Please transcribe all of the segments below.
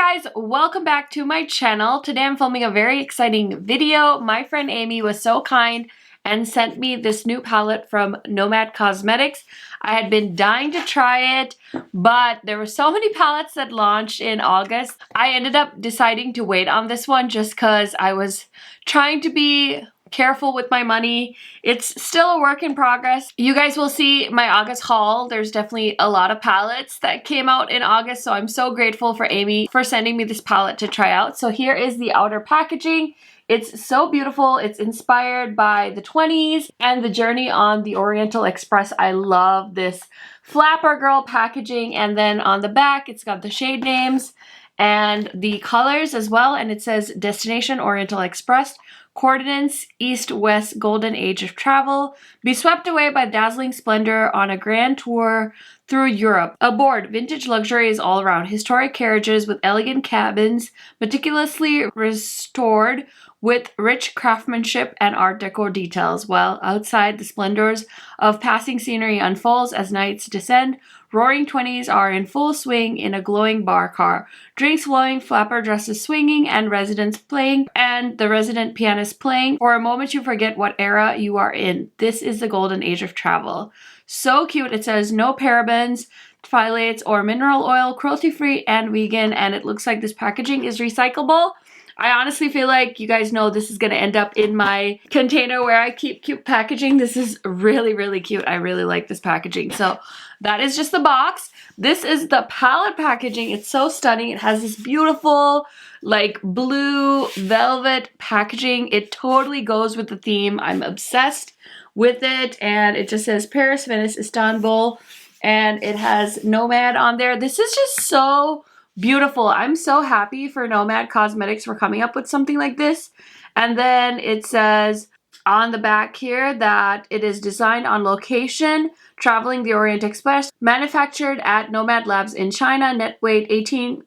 guys, welcome back to my channel. Today I'm filming a very exciting video. My friend Amy was so kind and sent me this new palette from Nomad Cosmetics. I had been dying to try it, but there were so many palettes that launched in August. I ended up deciding to wait on this one just because I was trying to be careful with my money. It's still a work in progress. You guys will see my August haul. There's definitely a lot of palettes that came out in August, so I'm so grateful for Amy for sending me this palette to try out. So here is the outer packaging. It's so beautiful. It's inspired by the 20s and the journey on the Oriental Express. I love this flapper girl packaging, and then on the back it's got the shade names and the colors as well, and it says Destination Oriental Express, coordinates East-West Golden Age of Travel, be swept away by dazzling splendor on a grand tour through Europe. Aboard, vintage luxury is all around. Historic carriages with elegant cabins, meticulously restored with rich craftsmanship and art deco details, while outside the splendors of passing scenery unfolds as nights descend. Roaring 20s are in full swing in a glowing bar car. Drinks flowing, flapper dresses swinging, and residents playing, and the resident pianist playing. For a moment you forget what era you are in. This is the golden age of travel. So cute. It says no parabens, phthalates, or mineral oil, cruelty-free and vegan, and it looks like this packaging is recyclable. I honestly feel like you guys know this is going to end up in my container where I keep cute packaging. This is really, really cute. I really like this packaging. So that is just the box. This is the palette packaging. It's so stunning. It has this beautiful like blue velvet packaging. It totally goes with the theme. I'm obsessed with it. And it just says Paris, Venice, Istanbul. And it has Nomad on there. This is just so beautiful. I'm so happy for Nomad Cosmetics for coming up with something like this. And then it says on the back here that it is designed on location, traveling the Orient Express, manufactured at Nomad Labs in China, net weight 18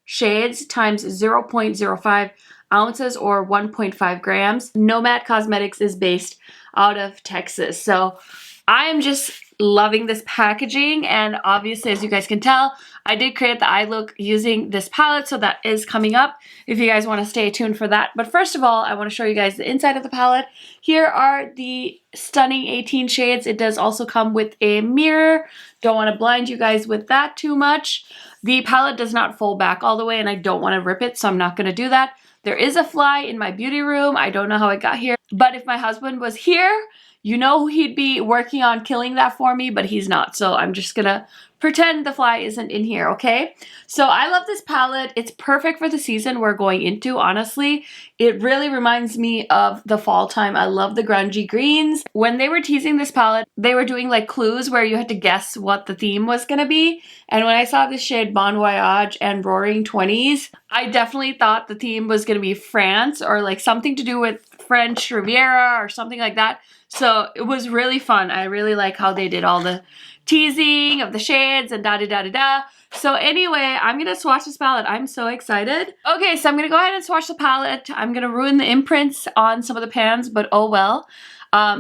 shades times 0.05 ounces or 1.5 grams. Nomad Cosmetics is based out of Texas. So I am just loving this packaging, and obviously, as you guys can tell, I did create the eye look using this palette, so that is coming up if you guys want to stay tuned for that. But first of all, I want to show you guys the inside of the palette. Here are the stunning 18 shades. It does also come with a mirror. Don't want to blind you guys with that too much. The palette does not fold back all the way, and I don't want to rip it, so I'm not going to do that. There is a fly in my beauty room. I don't know how it got here, but if my husband was here, you know he'd be working on killing that for me, but he's not. So I'm just gonna pretend the fly isn't in here, okay? So I love this palette. It's perfect for the season we're going into, honestly. It really reminds me of the fall time. I love the grungy greens. When they were teasing this palette, they were doing like clues where you had to guess what the theme was gonna be. And when I saw this shade Bon Voyage and Roaring 20s, I definitely thought the theme was gonna be France or like something to do with French Riviera or something like that. So it was really fun. I really like how they did all the teasing of the shades and da-da-da-da-da. So anyway, I'm going to swatch this palette. I'm so excited. Okay, so I'm going to go ahead and swatch the palette. I'm going to ruin the imprints on some of the pans, but oh well.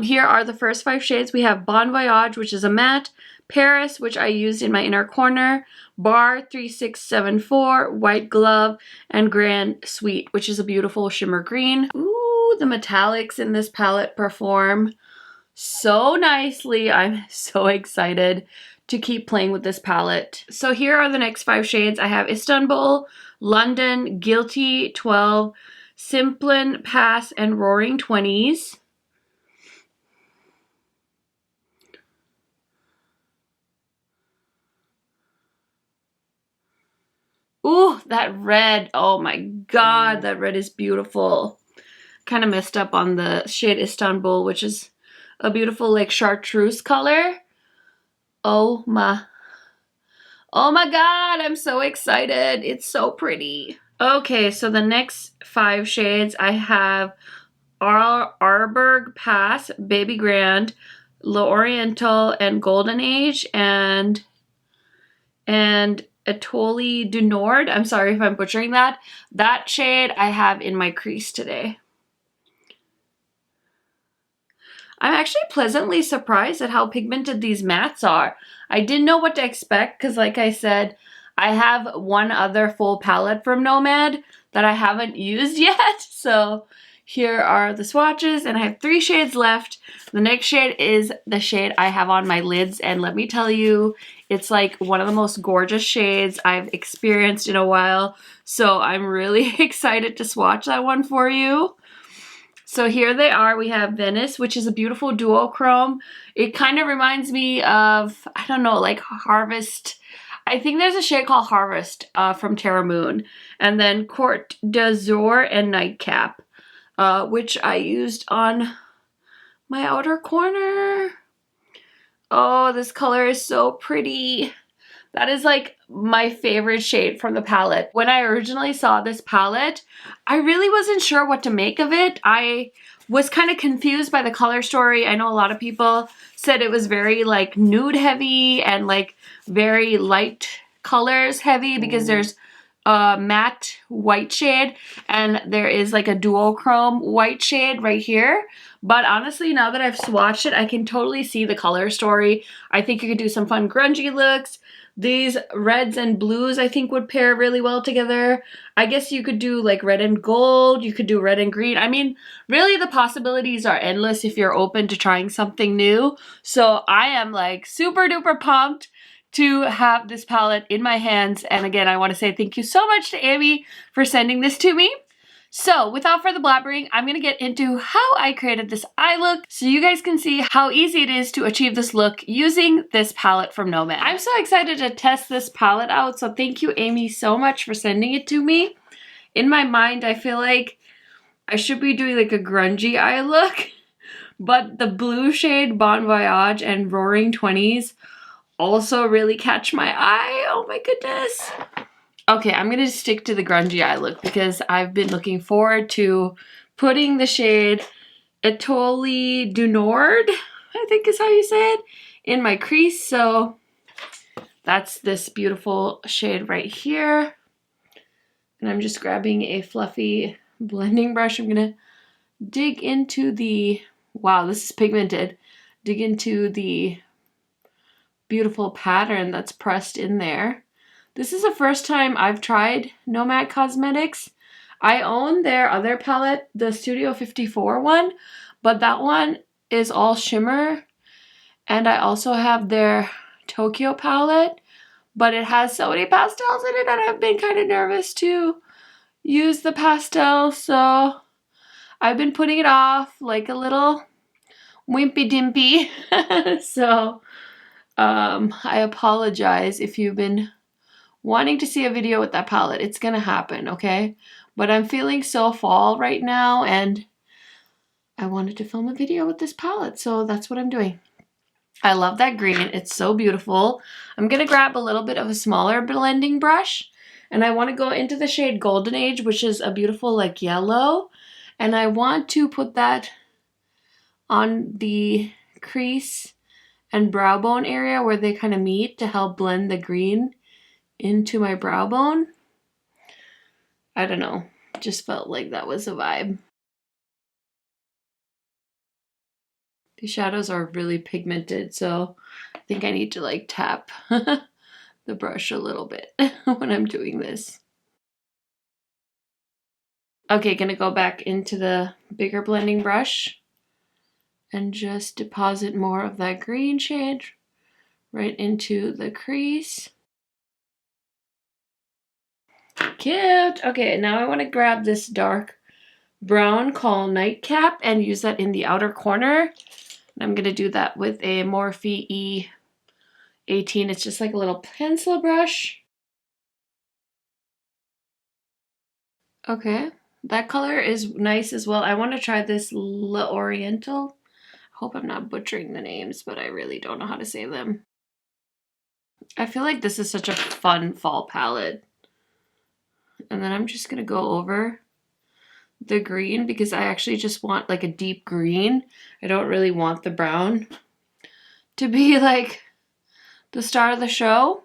Here are the first 5 shades. We have Bon Voyage, which is a matte. Paris, which I used in my inner corner. Bar 3674, White Glove, and Grand Sweet, which is a beautiful shimmer green. Ooh, the metallics in this palette perform so nicely. I'm so excited to keep playing with this palette. So here are the next 5 shades. I have Istanbul, London, Guilty 12, Simplin, Pass, and Roaring 20s. Ooh, that red. Oh my god, that red is beautiful. Kind of messed up on the shade Istanbul, which is a beautiful like chartreuse color. Oh my god, I'm so excited. It's so pretty. Okay, so the next 5 shades I have Arberg Pass, Baby Grand, L'Oriental, and Golden Age, and Atoli du Nord. I'm sorry if I'm butchering that. That shade I have in my crease today. I'm actually pleasantly surprised at how pigmented these mattes are. I didn't know what to expect because, like I said, I have one other full palette from Nomad that I haven't used yet. So here are the swatches, and I have 3 shades left. The next shade is the shade I have on my lids, and let me tell you, it's like one of the most gorgeous shades I've experienced in a while. So I'm really excited to swatch that one for you. So here they are. We have Venice, which is a beautiful duochrome. It kind of reminds me of, I don't know, like Harvest. I think there's a shade called Harvest from Terra Moon. And then Court d'Azur and Nightcap, which I used on my outer corner. Oh, this color is so pretty. That is like my favorite shade from the palette. When I originally saw this palette, I really wasn't sure what to make of it. I was kind of confused by the color story. I know a lot of people said it was very like nude heavy and like very light colors heavy because there's a matte white shade and there is like a duochrome white shade right here. But honestly, now that I've swatched it, I can totally see the color story. I think you could do some fun grungy looks. These reds and blues I think would pair really well together. I guess you could do like red and gold. You could do red and green. I mean, really the possibilities are endless if you're open to trying something new. So I am like super duper pumped to have this palette in my hands. And again, I want to say thank you so much to Amy for sending this to me. So without further blabbering, I'm going to get into how I created this eye look so you guys can see how easy it is to achieve this look using this palette from Nomad. I'm so excited to test this palette out, so thank you, Amy, so much for sending it to me. In my mind, I feel like I should be doing like a grungy eye look, but the blue shade Bon Voyage and Roaring 20s also really catch my eye. Oh my goodness. Okay, I'm going to stick to the grungy eye look because I've been looking forward to putting the shade Étoile du Nord, I think is how you say it, in my crease. So that's this beautiful shade right here. And I'm just grabbing a fluffy blending brush. I'm going to dig into the, wow, this is pigmented. Dig into the beautiful pattern that's pressed in there. This is the first time I've tried Nomad Cosmetics. I own their other palette, the Studio 54 one, but that one is all shimmer. And I also have their Tokyo palette, but it has so many pastels in it and I've been kind of nervous to use the pastel. So I've been putting it off like a little wimpy dimpy. So I apologize if you've been wanting to see a video with that palette. It's gonna happen, okay? But I'm feeling so fall right now and I wanted to film a video with this palette, so that's what I'm doing. I love that green. It's so beautiful. I'm gonna grab a little bit of a smaller blending brush and I want to go into the shade Golden Age, which is a beautiful like yellow, and I want to put that on the crease and brow bone area where they kind of meet to help blend the green into my brow bone. I don't know, just felt like that was a vibe. These shadows are really pigmented, so I think I need to like tap the brush a little bit when I'm doing this. Okay, gonna go back into the bigger blending brush and just deposit more of that green shade right into the crease. Cute. Okay, now I want to grab this dark brown called Nightcap and use that in the outer corner. And I'm going to do that with a Morphe E18. It's just like a little pencil brush. Okay, that color is nice as well. I want to try this Oriental. I hope I'm not butchering the names, but I really don't know how to say them. I feel like this is such a fun fall palette. And then I'm just going to go over the green because I actually just want like a deep green. I don't really want the brown to be like the star of the show.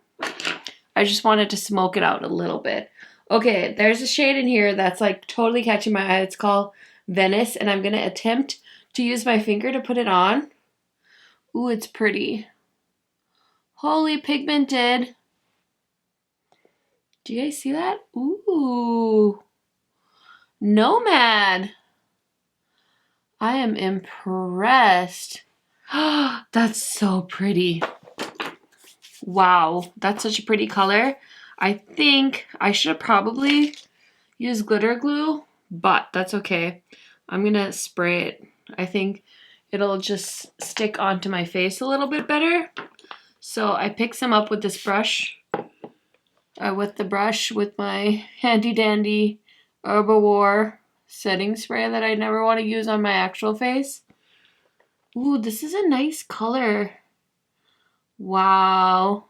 I just wanted to smoke it out a little bit. Okay, there's a shade in here that's like totally catching my eye. It's called Venice, and I'm going to attempt to use my finger to put it on. Ooh, it's pretty. Holy pigmented. Do you guys see that? Ooh. Nomad. I am impressed. That's so pretty. Wow, that's such a pretty color. I think I should have probably used glitter glue, but that's okay. I'm gonna spray it. I think it'll just stick onto my face a little bit better. So I picked some up with this brush. With my handy dandy Herbivore setting spray that I never want to use on my actual face. Ooh, this is a nice color. Wow.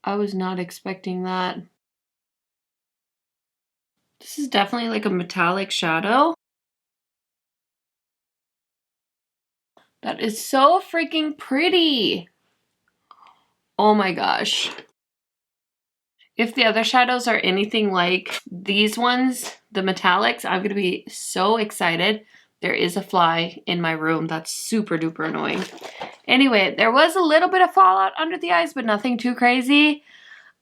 I was not expecting that. This is definitely like a metallic shadow. That is so freaking pretty. Oh my gosh. If the other shadows are anything like these ones, the metallics, I'm gonna be so excited. There is a fly in my room. That's super duper annoying. Anyway, there was a little bit of fallout under the eyes, but nothing too crazy.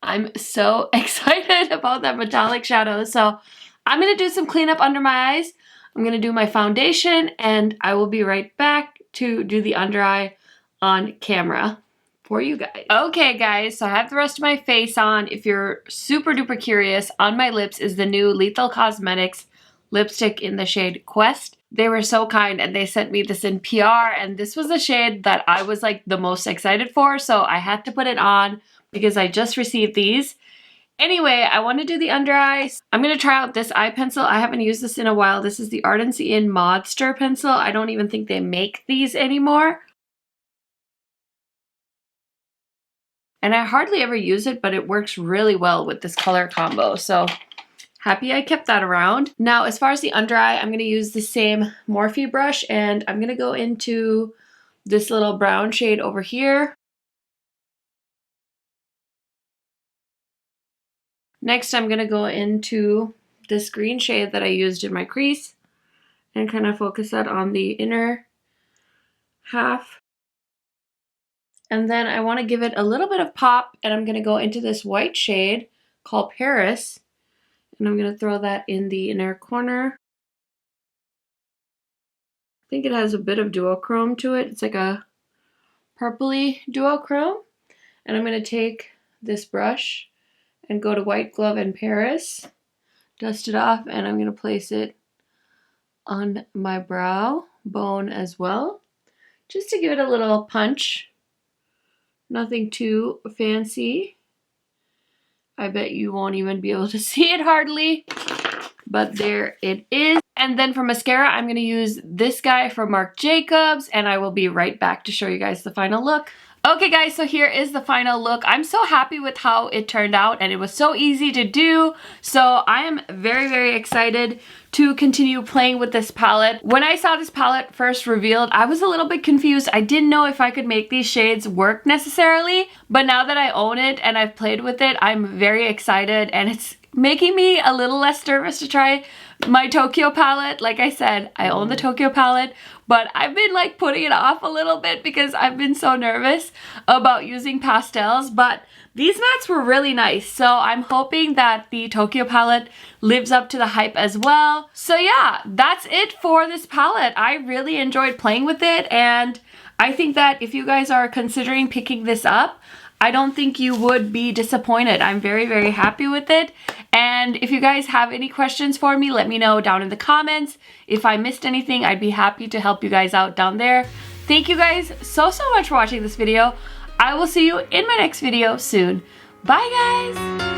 I'm so excited about that metallic shadow. So I'm gonna do some cleanup under my eyes. I'm gonna do my foundation and I will be right back to do the under eye on camera for you guys. Okay guys, so I have the rest of my face on. If you're super duper curious, on my lips is the new Lethal Cosmetics lipstick in the shade Quest. They were so kind and they sent me this in PR, and this was the shade that I was like the most excited for, so I had to put it on because I just received these. Anyway, I want to do the under eyes. I'm going to try out this eye pencil. I haven't used this in a while. This is the Ardency in Modster pencil. I don't even think they make these anymore. And I hardly ever use it, but it works really well with this color combo. So happy I kept that around. Now, as far as the under eye, I'm going to use the same Morphe brush, and I'm going to go into this little brown shade over here. Next, I'm going to go into this green shade that I used in my crease and kind of focus that on the inner half. And then I want to give it a little bit of pop, and I'm going to go into this white shade called Paris, and I'm going to throw that in the inner corner. I think it has a bit of duochrome to it. It's like a purpley duochrome. And I'm going to take this brush and go to White Glove and Paris, dust it off, and I'm going to place it on my brow bone as well, just to give it a little punch. Nothing too fancy. I bet you won't even be able to see it hardly, but there it is. And then for mascara, I'm going to use this guy from Marc Jacobs, and I will be right back to show you guys the final look. Okay guys, so here is the final look. I'm so happy with how it turned out, and it was so easy to do. So I am very, very excited to continue playing with this palette. When I saw this palette first revealed, I was a little bit confused. I didn't know if I could make these shades work necessarily, but now that I own it and I've played with it, I'm very excited, and it's making me a little less nervous to try my Tokyo palette. Like I said, I own the Tokyo palette, but I've been like putting it off a little bit because I've been so nervous about using pastels, but these mattes were really nice. So I'm hoping that the Tokyo palette lives up to the hype as well. So yeah, that's it for this palette. I really enjoyed playing with it, and I think that if you guys are considering picking this up, I don't think you would be disappointed. I'm very, very happy with it. And if you guys have any questions for me, let me know down in the comments. If I missed anything, I'd be happy to help you guys out down there. Thank you guys so much for watching this video. I will see you in my next video soon. Bye guys!